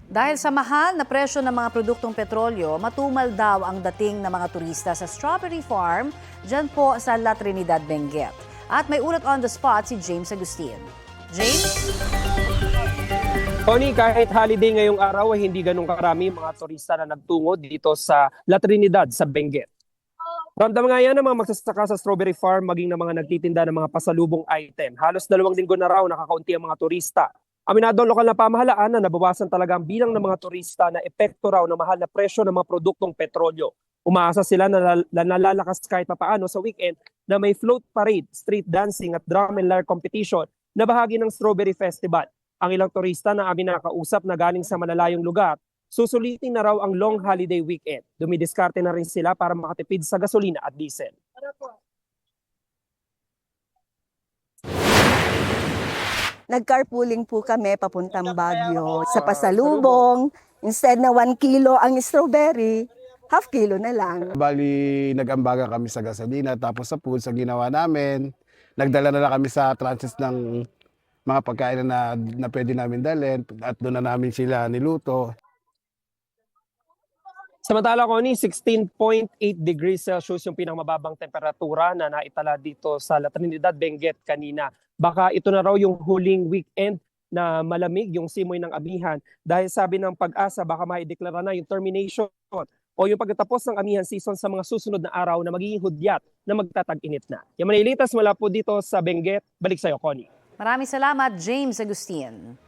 Dahil sa mahal na presyo ng mga produktong petrolyo, matumal daw ang dating ng mga turista sa strawberry farm dyan po sa La Trinidad, Benguet. At may ulat on the spot si James Agustin. James? Tony, kahit holiday ngayong araw ay hindi ganun karami mga turista na nagtungo dito sa La Trinidad sa Benguet. Ramdam nga yan ng mga magsasaka sa strawberry farm maging ng mga nagtitinda ng mga pasalubong item. Halos 2 linggo na raw nakakaunti ang mga turista. Aminado ang lokal na pamahalaan na nabawasan talaga ang bilang ng mga turista na epekto raw ng mahal na presyo ng mga produktong petrolyo. Umaasa sila na nalalakas kahit papaano sa weekend na may float parade, street dancing at drum and lyre competition na bahagi ng Strawberry Festival. Ang ilang turista na amin nakakausap na galing sa malalayong lugar, susulitin na raw ang long holiday weekend. Dumidiskarte na rin sila para makatipid sa gasolina at diesel. Nag-carpooling po kami papuntang Baguio. Sa pasalubong, instead na 1 kilo ang strawberry, half kilo na lang. Bali, nag-ambaga kami sa gasolina, tapos sa food, sa ginawa namin. Nagdala na lang kami sa tranches ng mga pagkain na pwede namin dalhin at doon na namin sila niluto. Samantala, Connie, 16.8 degrees Celsius yung pinakmababang temperatura na naitala dito sa La Trinidad, Benguet kanina. Baka ito na raw yung huling weekend na malamig yung simoy ng amihan dahil sabi ng Pag-asa baka maideklara na yung termination o yung pagtatapos ng amihan season sa mga susunod na araw na magiging hudyat na magtatag-init na. Yung manilitas mula po dito sa Benguet, balik sa'yo, Connie. Maraming salamat, James Agustin.